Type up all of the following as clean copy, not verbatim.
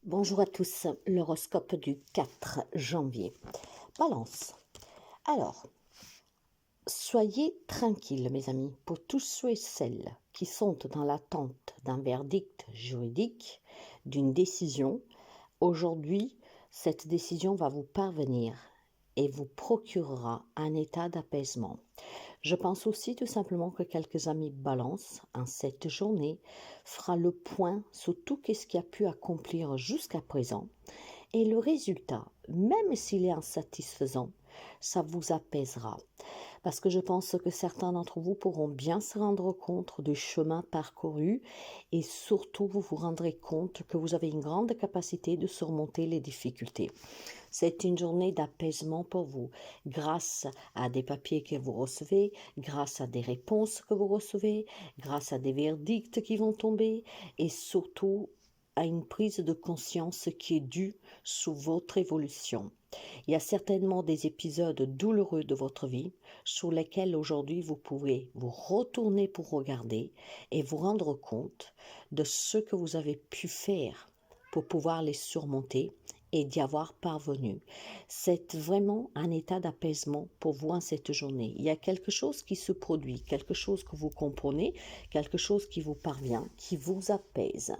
Bonjour à tous, l'horoscope du 4 janvier. Balance. Alors, soyez tranquilles mes amis, pour tous ceux et celles qui sont dans l'attente d'un verdict juridique, d'une décision. Aujourd'hui, cette décision va vous parvenir et vous procurera un état d'apaisement. Je pense aussi tout simplement que quelques amis balance en cette journée fera le point sur tout ce qui a pu accomplir jusqu'à présent et le résultat, même s'il est insatisfaisant, ça vous apaisera. Parce que je pense que certains d'entre vous pourront bien se rendre compte du chemin parcouru et surtout vous vous rendrez compte que vous avez une grande capacité de surmonter les difficultés. C'est une journée d'apaisement pour vous, grâce à des papiers que vous recevez, grâce à des réponses que vous recevez, grâce à des verdicts qui vont tomber et surtout à une prise de conscience qui est due sous votre évolution. Il y a certainement des épisodes douloureux de votre vie sur lesquels aujourd'hui vous pouvez vous retourner pour regarder et vous rendre compte de ce que vous avez pu faire pour pouvoir les surmonter et d'y avoir parvenu. C'est vraiment un état d'apaisement pour vous en cette journée. Il y a quelque chose qui se produit, quelque chose que vous comprenez, quelque chose qui vous parvient, qui vous apaise.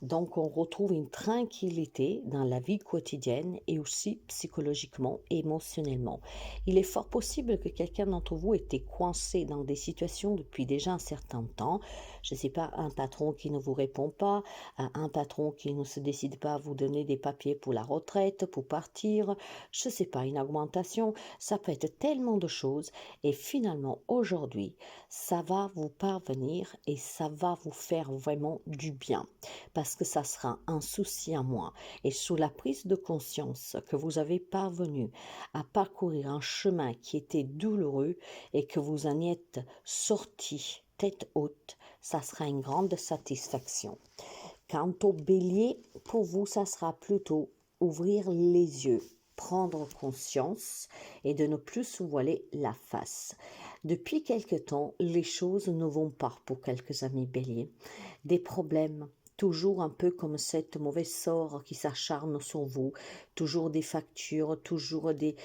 Donc, on retrouve une tranquillité dans la vie quotidienne et aussi psychologiquement, émotionnellement. Il est fort possible que quelqu'un d'entre vous était coincé dans des situations depuis déjà un certain temps. Je ne sais pas, un patron qui ne vous répond pas, un patron qui ne se décide pas à vous donner des papiers pour la retraite, pour partir, je ne sais pas, une augmentation. Ça peut être tellement de choses. Et finalement, aujourd'hui, ça va vous parvenir et ça va vous faire vraiment du bien. Parce que ça sera un souci en moins. Et sous la prise de conscience que vous avez parvenu à parcourir un chemin qui était douloureux et que vous en êtes sorti tête haute, ça sera une grande satisfaction. Quant au bélier, pour vous, ça sera plutôt ouvrir les yeux, prendre conscience et de ne plus se voiler la face. Depuis quelque temps, les choses ne vont pas pour quelques amis béliers. Des problèmes, toujours un peu comme cette mauvaise sort qui s'acharne sur vous, toujours des factures, toujours des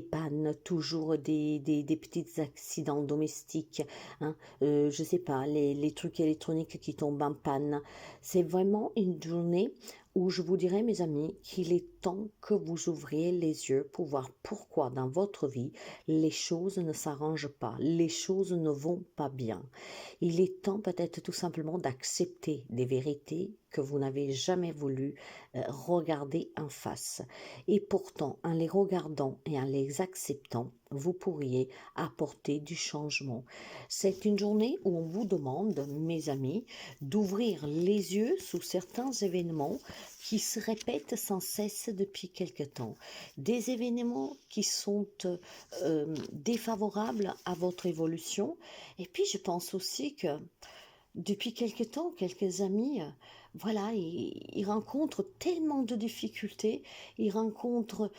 pannes, toujours des petits accidents domestiques, hein, je sais pas, les trucs électroniques qui tombent en panne. C'est vraiment une journée où je vous dirais, mes amis, qu'il est temps que vous ouvriez les yeux pour voir pourquoi dans votre vie les choses ne s'arrangent pas, les choses ne vont pas bien. Il est temps peut-être tout simplement d'accepter des vérités que vous n'avez jamais voulu regarder en face. Et pourtant, en les regardant et en les acceptant, vous pourriez apporter du changement. C'est une journée où on vous demande, mes amis, d'ouvrir les yeux sur certains événements qui se répètent sans cesse depuis quelque temps. Des événements qui sont défavorables à votre évolution. Et puis, je pense aussi que depuis quelque temps, quelques amis, voilà, ils rencontrent tellement de difficultés, ils rencontrent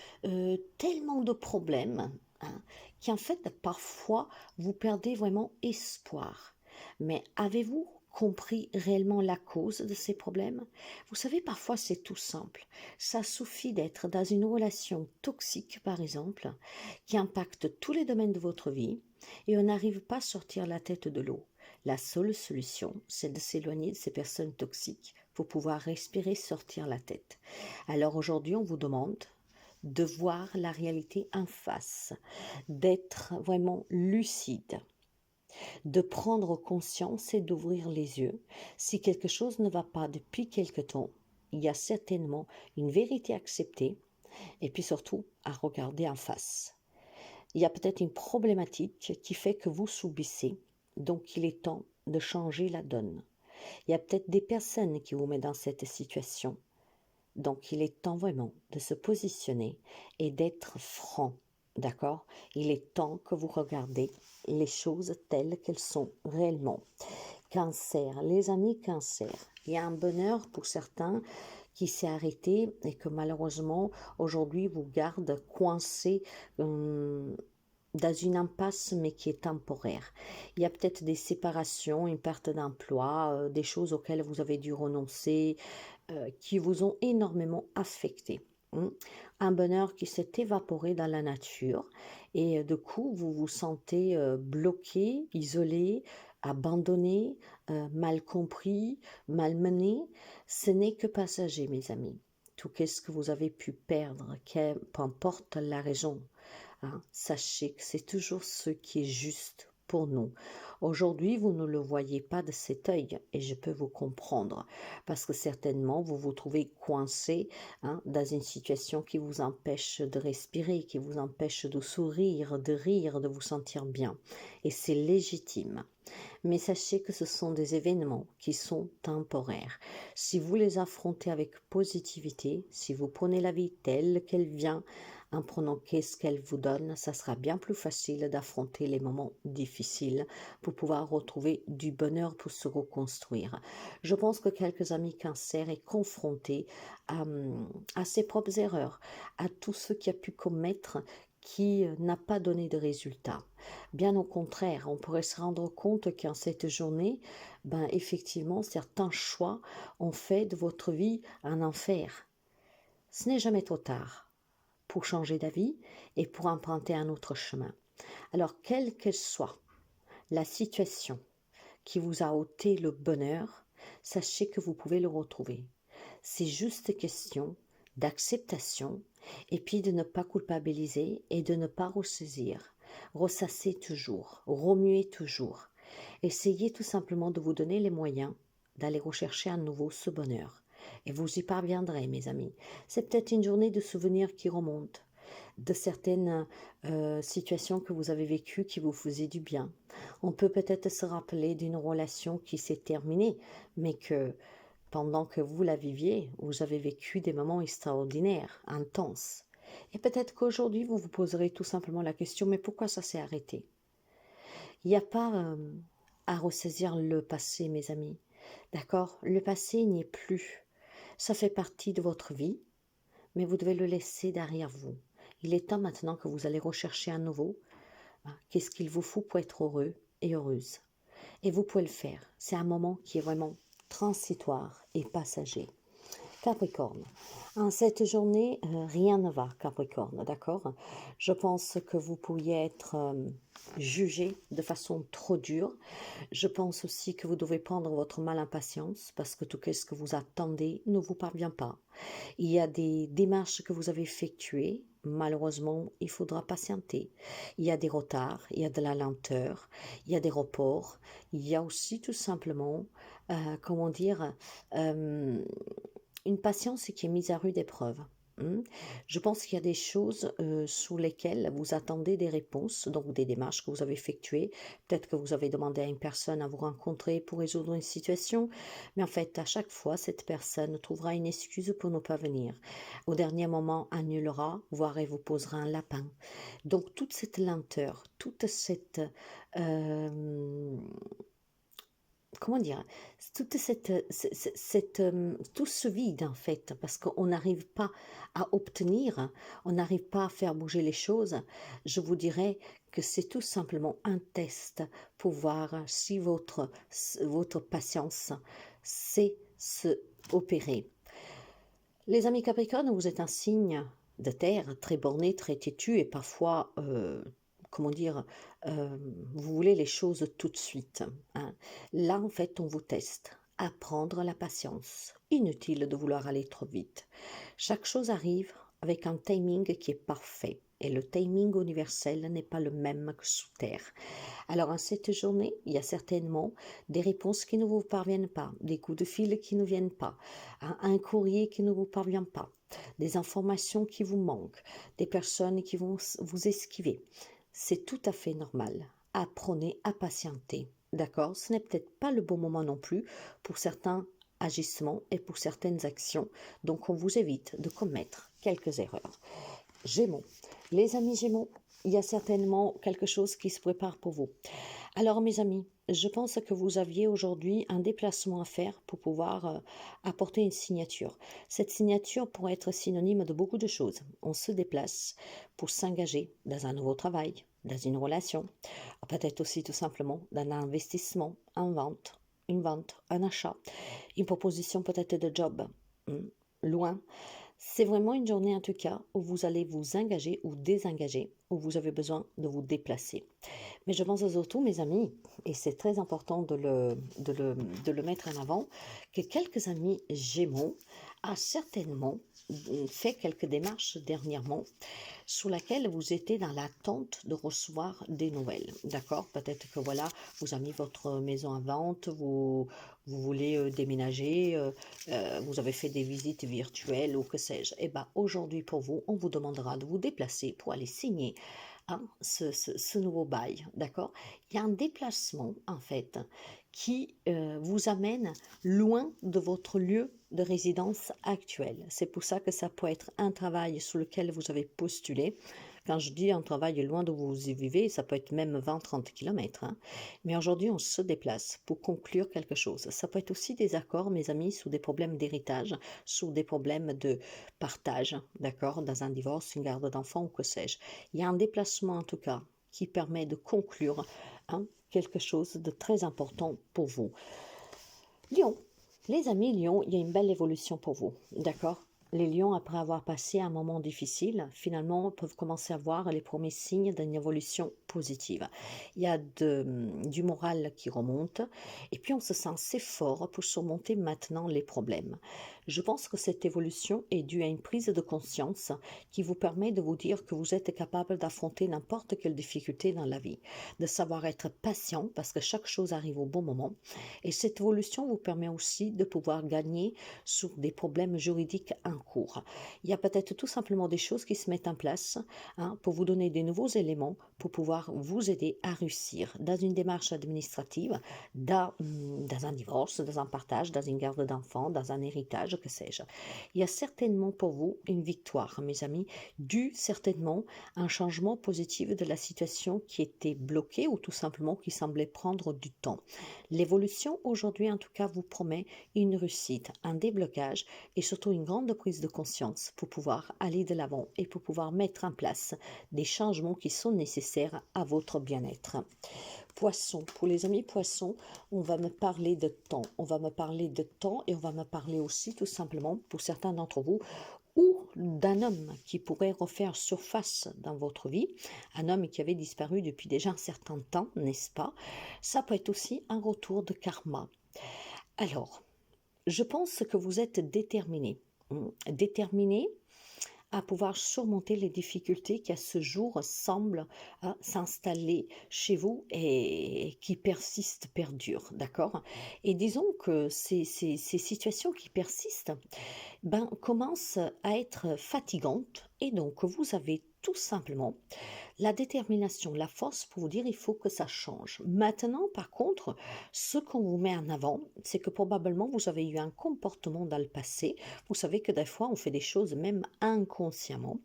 tellement de problèmes, hein, qu'en fait, parfois, vous perdez vraiment espoir. Mais avez-vous compris réellement la cause de ces problèmes? Vous savez, parfois, c'est tout simple. Ça suffit d'être dans une relation toxique, par exemple, qui impacte tous les domaines de votre vie, et on n'arrive pas à sortir la tête de l'eau. La seule solution, c'est de s'éloigner de ces personnes toxiques pour pouvoir respirer, sortir la tête. Alors aujourd'hui, on vous demande de voir la réalité en face, d'être vraiment lucide, de prendre conscience et d'ouvrir les yeux. Si quelque chose ne va pas depuis quelque temps, il y a certainement une vérité acceptée et puis surtout à regarder en face. Il y a peut-être une problématique qui fait que vous subissez, donc il est temps de changer la donne. Il y a peut-être des personnes qui vous mettent dans cette situation, donc il est temps vraiment de se positionner et d'être franc, d'accord? Il est temps que vous regardez les choses telles qu'elles sont réellement. Cancer, les amis cancer, il y a un bonheur pour certains qui s'est arrêté et que malheureusement aujourd'hui vous garde coincé dans une impasse mais qui est temporaire. Il y a peut-être des séparations, une perte d'emploi, des choses auxquelles vous avez dû renoncer, qui vous ont énormément affecté. Un bonheur qui s'est évaporé dans la nature et du coup, vous vous sentez bloqué, isolé, abandonné, mal compris, malmené. Ce n'est que passager, mes amis. Tout ce que vous avez pu perdre, peu importe la raison, hein, sachez que c'est toujours ce qui est juste pour nous. Aujourd'hui, vous ne le voyez pas de cet œil et je peux vous comprendre parce que certainement vous vous trouvez coincé, hein, dans une situation qui vous empêche de respirer, qui vous empêche de sourire, de rire, de vous sentir bien. Et c'est légitime. Mais sachez que ce sont des événements qui sont temporaires. Si vous les affrontez avec positivité, si vous prenez la vie telle qu'elle vient, en prenant qu'est-ce qu'elle vous donne, ça sera bien plus facile d'affronter les moments difficiles pour pouvoir retrouver du bonheur pour se reconstruire. Je pense que quelques amis cancer est confronté à ses propres erreurs, à tout ce qu'il a pu commettre qui n'a pas donné de résultat. Bien au contraire, on pourrait se rendre compte qu'en cette journée, effectivement, certains choix ont fait de votre vie un enfer. Ce n'est jamais trop tard pour changer d'avis et pour emprunter un autre chemin. Alors, quelle qu'elle soit la situation qui vous a ôté le bonheur, sachez que vous pouvez le retrouver. C'est juste question d'acceptation et puis de ne pas culpabiliser et de ne pas ressaisir. Ressasser toujours, remuer toujours. Essayez tout simplement de vous donner les moyens d'aller rechercher à nouveau ce bonheur. Et vous y parviendrez, mes amis. C'est peut-être une journée de souvenirs qui remonte, de certaines situations que vous avez vécues qui vous faisaient du bien. On peut peut-être se rappeler d'une relation qui s'est terminée, mais que pendant que vous la viviez, vous avez vécu des moments extraordinaires, intenses. Et peut-être qu'aujourd'hui, vous vous poserez tout simplement la question, mais pourquoi ça s'est arrêté? Il n'y a pas à ressaisir le passé, mes amis. D'accord? Le passé n'y est plus. Ça fait partie de votre vie, mais vous devez le laisser derrière vous. Il est temps maintenant que vous allez rechercher à nouveau qu'est-ce qu'il vous faut pour être heureux et heureuse. Et vous pouvez le faire. C'est un moment qui est vraiment transitoire et passager. Capricorne. En cette journée, rien ne va, Capricorne, d'accord? Je pense que vous pourriez être jugé de façon trop dure. Je pense aussi que vous devez prendre votre mal en patience parce que tout ce que vous attendez ne vous parvient pas. Il y a des démarches que vous avez effectuées. Malheureusement, il faudra patienter. Il y a des retards, il y a de la lenteur, il y a des reports. Il y a aussi tout simplement, comment dire, une patience qui est mise à rude épreuve. Je pense qu'il y a des choses sous lesquelles vous attendez des réponses, donc des démarches que vous avez effectuées. Peut-être que vous avez demandé à une personne à vous rencontrer pour résoudre une situation, mais en fait, à chaque fois, cette personne trouvera une excuse pour ne pas venir. Au dernier moment, annulera, voire elle vous posera un lapin. Donc, toute cette lenteur, toute cette... comment dire, toute tout ce vide en fait, parce qu'on n'arrive pas à obtenir, on n'arrive pas à faire bouger les choses, je vous dirais que c'est tout simplement un test pour voir si votre patience sait se opérer. Les amis Capricorne, vous êtes un signe de terre, très borné, très têtu et parfois, comment dire, vous voulez les choses tout de suite. Hein. Là, en fait, on vous teste. Apprendre la patience. Inutile de vouloir aller trop vite. Chaque chose arrive avec un timing qui est parfait. Et le timing universel n'est pas le même que sous terre. Alors, en cette journée, il y a certainement des réponses qui ne vous parviennent pas, des coups de fil qui ne viennent pas, un courrier qui ne vous parvient pas, des informations qui vous manquent, des personnes qui vont vous esquiver. C'est tout à fait normal. Apprenez à patienter. D'accord? Ce n'est peut-être pas le bon moment non plus pour certains agissements et pour certaines actions. Donc, on vous évite de commettre quelques erreurs. Gémeaux. Les amis Gémeaux, il y a certainement quelque chose qui se prépare pour vous. Alors, mes amis, je pense que vous aviez aujourd'hui un déplacement à faire pour pouvoir apporter une signature. Cette signature pourrait être synonyme de beaucoup de choses. On se déplace pour s'engager dans un nouveau travail, dans une relation, peut-être aussi tout simplement dans un investissement, une vente, un achat, une proposition peut-être de job. loin. C'est vraiment une journée en tout cas où vous allez vous engager ou désengager, où vous avez besoin de vous déplacer. Mais je pense surtout, mes amis, et c'est très important de le mettre en avant, que quelques amis Gémeaux a certainement fait quelques démarches dernièrement sur laquelle vous étiez dans l'attente de recevoir des nouvelles. D'accord? Peut-être que voilà, vous avez mis votre maison à vente, vous voulez déménager, vous avez fait des visites virtuelles ou que sais-je. Eh bien, aujourd'hui pour vous, on vous demandera de vous déplacer pour aller signer ce nouveau bail, d'accord? Il y a un déplacement, en fait, qui vous amène loin de votre lieu de résidence actuel. C'est pour ça que ça peut être un travail sur lequel vous avez postulé. Quand je dis un travail loin d'où vous y vivez, ça peut être même 20-30 km. Mais aujourd'hui, on se déplace pour conclure quelque chose. Ça peut être aussi des accords, mes amis, sur des problèmes d'héritage, sur des problèmes de partage, d'accord, dans un divorce, une garde d'enfants ou que sais-je. Il y a un déplacement en tout cas qui permet de conclure quelque chose de très important pour vous. Lion, les amis Lion, il y a une belle évolution pour vous, d'accord? Les lions, après avoir passé un moment difficile, finalement peuvent commencer à voir les premiers signes d'une évolution positive. Il y a du moral qui remonte et puis on se sent assez fort pour surmonter maintenant les problèmes. Je pense que cette évolution est due à une prise de conscience qui vous permet de vous dire que vous êtes capable d'affronter n'importe quelle difficulté dans la vie, de savoir être patient parce que chaque chose arrive au bon moment. Et cette évolution vous permet aussi de pouvoir gagner sur des problèmes juridiques en cours. Il y a peut-être tout simplement des choses qui se mettent en place pour vous donner des nouveaux éléments pour pouvoir vous aider à réussir dans une démarche administrative, dans un divorce, dans un partage, dans une garde d'enfants, dans un héritage, que sais-je. Il y a certainement pour vous une victoire, mes amis, due certainement à un changement positif de la situation qui était bloquée ou tout simplement qui semblait prendre du temps. L'évolution aujourd'hui en tout cas vous promet une réussite, un déblocage et surtout une grande prise de conscience pour pouvoir aller de l'avant et pour pouvoir mettre en place des changements qui sont nécessaires à votre bien-être. Poisson, pour les amis poissons, on va me parler de temps. On va me parler de temps et on va me parler aussi tout simplement pour certains d'entre vous ou d'un homme qui pourrait refaire surface dans votre vie, un homme qui avait disparu depuis déjà un certain temps, n'est-ce pas? Ça peut être aussi un retour de karma. Alors, je pense que vous êtes déterminé à pouvoir surmonter les difficultés qui à ce jour semblent s'installer chez vous et qui persistent, perdurent, d'accord? Et disons que ces situations qui persistent commencent à être fatigantes et donc vous avez tout simplement la détermination, la force pour vous dire il faut que ça change. Maintenant, par contre, ce qu'on vous met en avant, c'est que probablement vous avez eu un comportement dans le passé. Vous savez que des fois, on fait des choses même inconsciemment.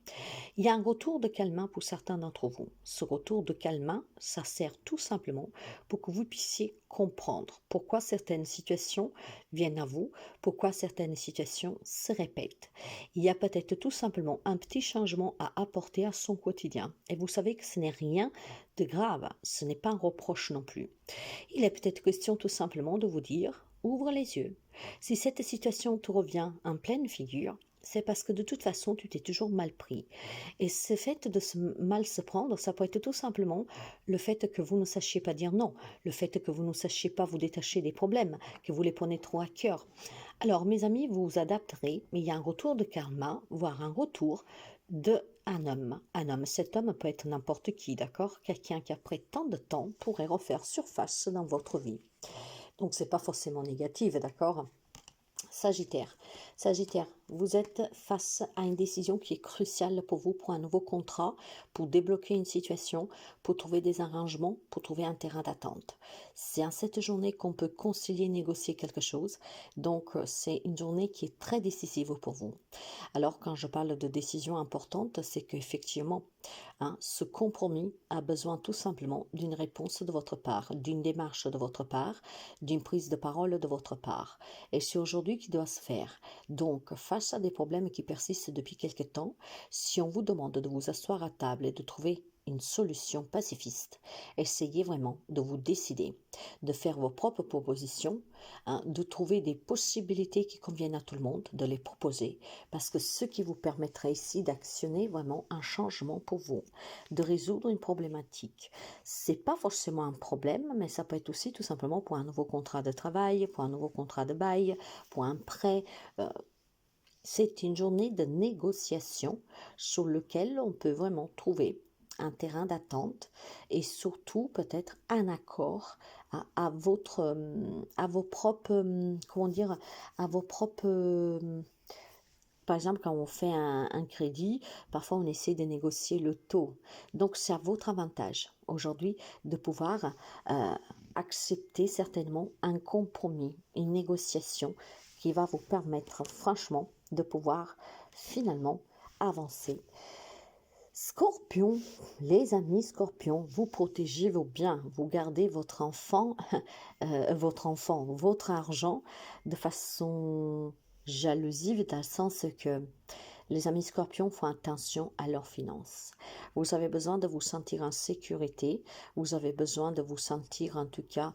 Il y a un retour de calme pour certains d'entre vous. Ce retour de calme, ça sert tout simplement pour que vous puissiez comprendre pourquoi certaines situations viennent à vous, pourquoi certaines situations se répètent. Il y a peut-être tout simplement un petit changement à apporter à son quotidien. Et vous savez que ce n'est rien de grave, ce n'est pas un reproche non plus. Il est peut-être question tout simplement de vous dire, ouvre les yeux. Si cette situation te revient en pleine figure, c'est parce que de toute façon, tu t'es toujours mal pris. Et ce fait de mal se prendre, ça peut être tout simplement le fait que vous ne sachiez pas dire non, le fait que vous ne sachiez pas vous détacher des problèmes, que vous les prenez trop à cœur. Alors, mes amis, vous vous adapterez, mais il y a un retour de karma, voire un retour de un homme. Un homme, cet homme peut être n'importe qui, d'accord? Quelqu'un qui, après tant de temps, pourrait refaire surface dans votre vie. Donc, c'est pas forcément négatif, d'accord? Sagittaire. Sagittaire, vous êtes face à une décision qui est cruciale pour vous, pour un nouveau contrat, pour débloquer une situation, pour trouver des arrangements, pour trouver un terrain d'attente. C'est en cette journée qu'on peut concilier, négocier quelque chose. Donc, c'est une journée qui est très décisive pour vous. Alors, quand je parle de décision importante, c'est qu'effectivement, ce compromis a besoin tout simplement d'une réponse de votre part, d'une démarche de votre part, d'une prise de parole de votre part. Et c'est aujourd'hui qu'il doit se faire. Donc, face à des problèmes qui persistent depuis quelque temps, si on vous demande de vous asseoir à table et de trouver une solution pacifiste. Essayez vraiment de vous décider, de faire vos propres propositions, hein, de trouver des possibilités qui conviennent à tout le monde, de les proposer, parce que ce qui vous permettrait ici d'actionner vraiment un changement pour vous, de résoudre une problématique. C'est pas forcément un problème, mais ça peut être aussi tout simplement pour un nouveau contrat de travail, pour un nouveau contrat de bail, pour un prêt. C'est une journée de négociation sur lequel on peut vraiment trouver un terrain d'attente et surtout peut-être un accord à votre, à vos propres, comment dire, à vos propres, par exemple, quand on fait un crédit, parfois on essaie de négocier le taux. Donc, c'est à votre avantage aujourd'hui de pouvoir accepter certainement un compromis, une négociation qui va vous permettre franchement de pouvoir finalement avancer. Scorpion, les amis Scorpions, vous protégez vos biens, vous gardez votre enfant, votre argent de façon jalousie, dans le sens que les amis Scorpions font attention à leurs finances. Vous avez besoin de vous sentir en sécurité, vous avez besoin de vous sentir en tout cas,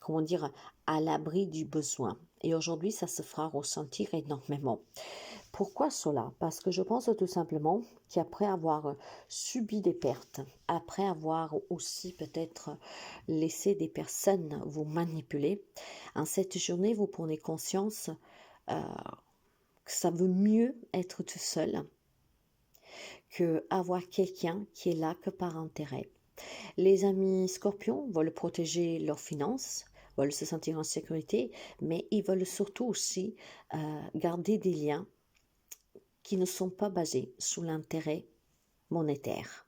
comment dire, à l'abri du besoin. Et aujourd'hui, ça se fera ressentir énormément. Pourquoi cela? Parce que je pense tout simplement qu'après avoir subi des pertes, après avoir aussi peut-être laissé des personnes vous manipuler, en cette journée, vous prenez conscience que ça veut mieux être tout seul que avoir quelqu'un qui est là que par intérêt. Les amis Scorpions veulent protéger leurs finances, veulent se sentir en sécurité, mais ils veulent surtout aussi garder des liens qui ne sont pas basés sur l'intérêt monétaire.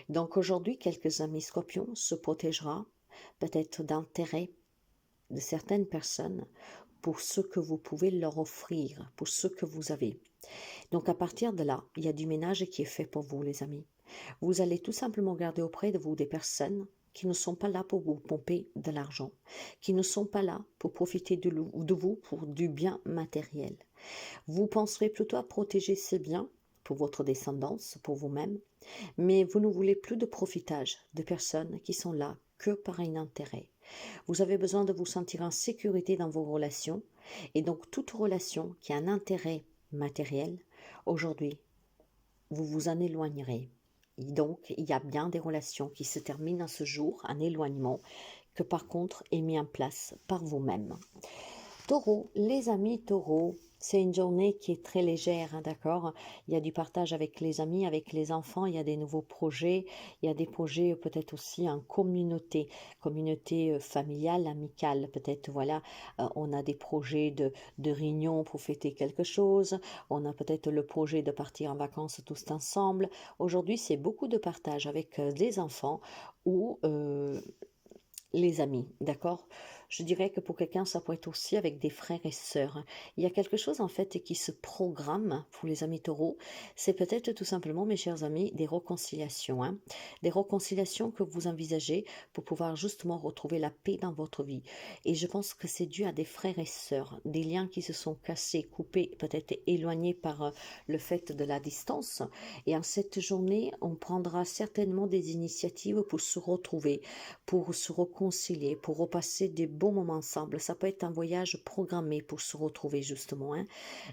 Donc aujourd'hui, quelques amis Scorpions se protégera peut-être d'intérêt de certaines personnes pour ce que vous pouvez leur offrir, pour ce que vous avez. Donc à partir de là, il y a du ménage qui est fait pour vous, les amis. Vous allez tout simplement garder auprès de vous des personnes qui ne sont pas là pour vous pomper de l'argent, qui ne sont pas là pour profiter de vous pour du bien matériel. Vous penserez plutôt à protéger ces biens pour votre descendance, pour vous-même, mais vous ne voulez plus de profitage de personnes qui sont là que par un intérêt. Vous avez besoin de vous sentir en sécurité dans vos relations, et donc toute relation qui a un intérêt matériel, aujourd'hui, vous vous en éloignerez. Et donc, il y a bien des relations qui se terminent à ce jour en éloignement, que par contre est mis en place par vous-même. Taureau, les amis Taureau, c'est une journée qui est très légère, hein, d'accord? Il y a du partage avec les amis, avec les enfants, il y a des nouveaux projets, il y a des projets peut-être aussi en communauté, familiale, amicale, peut-être, voilà, on a des projets de réunion pour fêter quelque chose, on a peut-être le projet de partir en vacances tous ensemble. Aujourd'hui, c'est beaucoup de partage avec les enfants ou les amis, d'accord? Je dirais que pour quelqu'un, ça peut être aussi avec des frères et sœurs. Il y a quelque chose en fait qui se programme pour les amis taureaux. C'est peut-être tout simplement, mes chers amis, des réconciliations. Hein? Des réconciliations que vous envisagez pour pouvoir justement retrouver la paix dans votre vie. Et je pense que c'est dû à des frères et sœurs, des liens qui se sont cassés, coupés, peut-être éloignés par le fait de la distance. Et en cette journée, on prendra certainement des initiatives pour se retrouver, pour se réconcilier, pour repasser des bons moments ensemble. Ça peut être un voyage programmé pour se retrouver justement. Hein.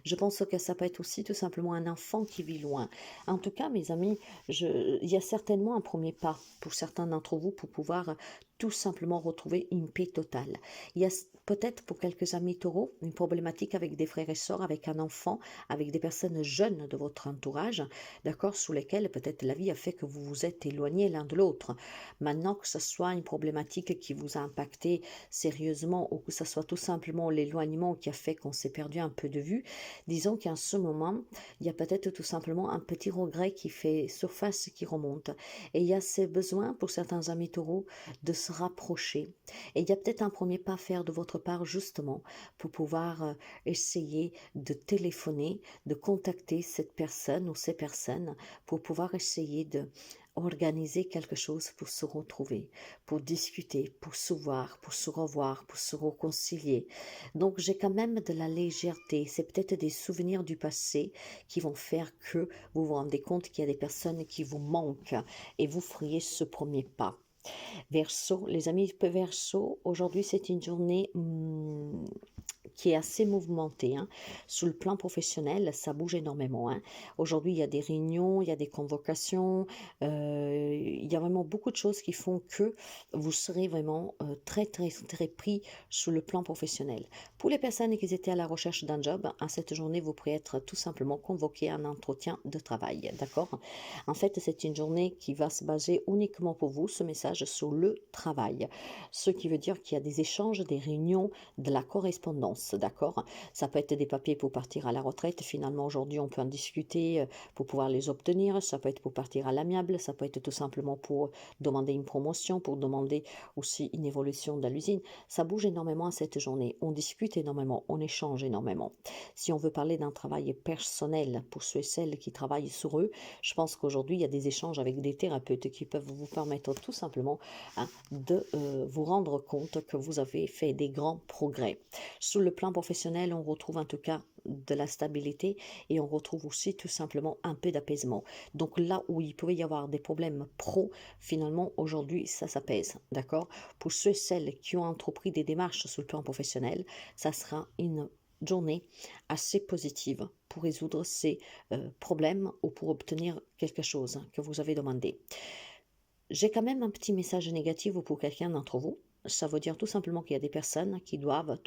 Je pense que ça peut être aussi tout simplement un enfant qui vit loin. En tout cas, mes amis, il y a certainement un premier pas pour certains d'entre vous pour pouvoir tout simplement retrouver une paix totale. Il y a peut-être pour quelques amis taureaux une problématique avec des frères et sœurs, avec un enfant, avec des personnes jeunes de votre entourage, d'accord, sous lesquelles peut-être la vie a fait que vous vous êtes éloignés l'un de l'autre. Maintenant, que ce soit une problématique qui vous a impacté sérieusement ou que ce soit tout simplement l'éloignement qui a fait qu'on s'est perdu un peu de vue, disons qu'en ce moment, il y a peut-être tout simplement un petit regret qui fait surface, qui remonte. Et il y a ces besoins pour certains amis taureaux de se rapprocher. Et il y a peut-être un premier pas à faire de votre part justement pour pouvoir essayer de téléphoner, de contacter cette personne ou ces personnes pour pouvoir essayer de organiser quelque chose pour se retrouver, pour discuter, pour se voir, pour se revoir, pour se réconcilier. Donc j'ai quand même de la légèreté. C'est peut-être des souvenirs du passé qui vont faire que vous vous rendez compte qu'il y a des personnes qui vous manquent et vous feriez ce premier pas. Verseau, les amis Verseau, aujourd'hui c'est une journée qui est assez mouvementée. Hein. Sur le plan professionnel, ça bouge énormément. Hein. Aujourd'hui, il y a des réunions, il y a des convocations, il y a vraiment beaucoup de choses qui font que vous serez vraiment très pris sur le plan professionnel. Pour les personnes qui étaient à la recherche d'un job, à cette journée, vous pourrez être tout simplement convoqué à un entretien de travail. D'accord? En fait, c'est une journée qui va se baser uniquement pour vous, ce message, sur le travail. Ce qui veut dire qu'il y a des échanges, des réunions, de la correspondance, d'accord? Ça peut être des papiers pour partir à la retraite. Finalement, aujourd'hui, on peut en discuter pour pouvoir les obtenir. Ça peut être pour partir à l'amiable. Ça peut être tout simplement pour demander une promotion, pour demander aussi une évolution de l'usine. Ça bouge énormément à cette journée. On discute énormément, on échange énormément. Si on veut parler d'un travail personnel pour ceux et celles qui travaillent sur eux, je pense qu'aujourd'hui, il y a des échanges avec des thérapeutes qui peuvent vous permettre tout simplement de vous rendre compte que vous avez fait des grands progrès. Sur le plan professionnel, on retrouve en tout cas de la stabilité et on retrouve aussi tout simplement un peu d'apaisement. Donc là où il pouvait y avoir des problèmes pro, finalement aujourd'hui ça s'apaise, d'accord? Pour ceux et celles qui ont entrepris des démarches sur le plan professionnel, ça sera une journée assez positive pour résoudre ces problèmes ou pour obtenir quelque chose que vous avez demandé. J'ai quand même un petit message négatif pour quelqu'un d'entre vous. Ça veut dire tout simplement qu'il y a des personnes qui doivent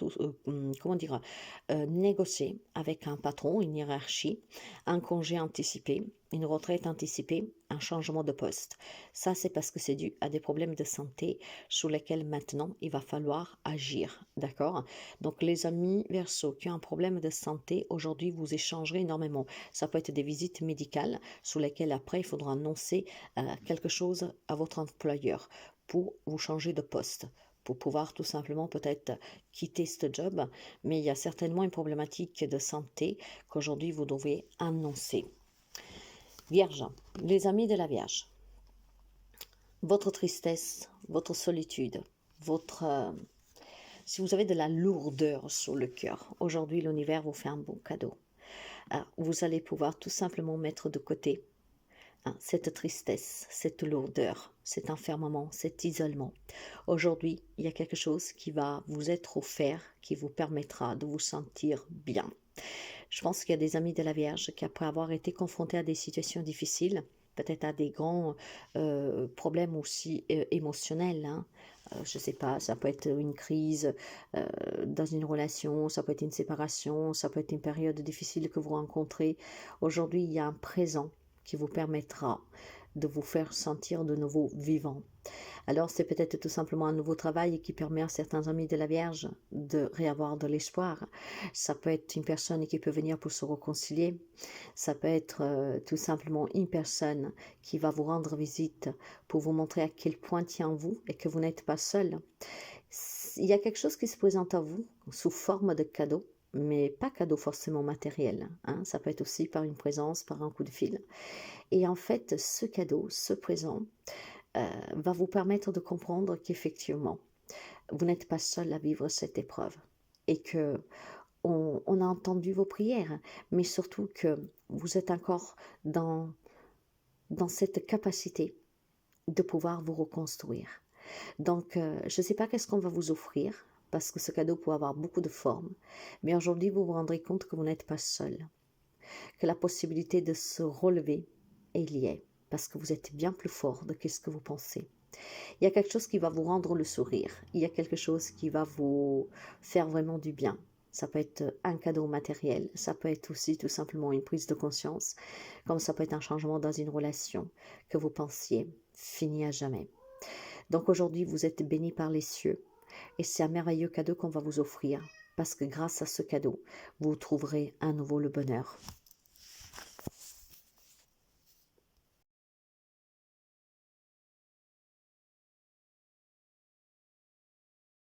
négocier avec un patron, une hiérarchie, un congé anticipé, une retraite anticipée, un changement de poste. Ça, c'est parce que c'est dû à des problèmes de santé sur lesquels maintenant il va falloir agir. D'accord? Donc, les amis Verseau qui ont un problème de santé, aujourd'hui, vous échangerez énormément. Ça peut être des visites médicales sur lesquelles après, il faudra annoncer quelque chose à votre employeur pour vous changer de poste, pour pouvoir tout simplement peut-être quitter ce job, mais il y a certainement une problématique de santé qu'aujourd'hui vous devez annoncer. Vierge, les amis de la Vierge, votre tristesse, votre solitude, si vous avez de la lourdeur sur le cœur, aujourd'hui l'univers vous fait un bon cadeau. Vous allez pouvoir tout simplement mettre de côté cette tristesse, cette lourdeur, cet enfermement, cet isolement. Aujourd'hui, il y a quelque chose qui va vous être offert, qui vous permettra de vous sentir bien. Je pense qu'il y a des amis de la Vierge qui, après avoir été confrontés à des situations difficiles, peut-être à des grands problèmes aussi émotionnels, je ne sais pas, ça peut être une crise dans une relation, ça peut être une séparation, ça peut être une période difficile que vous rencontrez. Aujourd'hui, il y a un présent qui vous permettra de vous faire sentir de nouveau vivant. Alors c'est peut-être tout simplement un nouveau travail qui permet à certains amis de la Vierge de réavoir de l'espoir. Ça peut être une personne qui peut venir pour se réconcilier. Ça peut être tout simplement une personne qui va vous rendre visite pour vous montrer à quel point tient en vous et que vous n'êtes pas seul. Il y a quelque chose qui se présente à vous sous forme de cadeau, mais pas cadeau forcément matériel. Ça peut être aussi par une présence, par un coup de fil. Et en fait, ce cadeau, ce présent, va vous permettre de comprendre qu'effectivement, vous n'êtes pas seul à vivre cette épreuve et que on a entendu vos prières, mais surtout que vous êtes encore dans cette capacité de pouvoir vous reconstruire. Donc, je ne sais pas qu'est-ce qu'on va vous offrir, parce que ce cadeau peut avoir beaucoup de formes, mais aujourd'hui, vous vous rendrez compte que vous n'êtes pas seul, que la possibilité de se relever est liée, parce que vous êtes bien plus fort de ce que vous pensez. Il y a quelque chose qui va vous rendre le sourire, il y a quelque chose qui va vous faire vraiment du bien. Ça peut être un cadeau matériel, ça peut être aussi tout simplement une prise de conscience, comme ça peut être un changement dans une relation que vous pensiez fini à jamais. Donc aujourd'hui, vous êtes bénis par les cieux et c'est un merveilleux cadeau qu'on va vous offrir parce que grâce à ce cadeau, vous trouverez à nouveau le bonheur.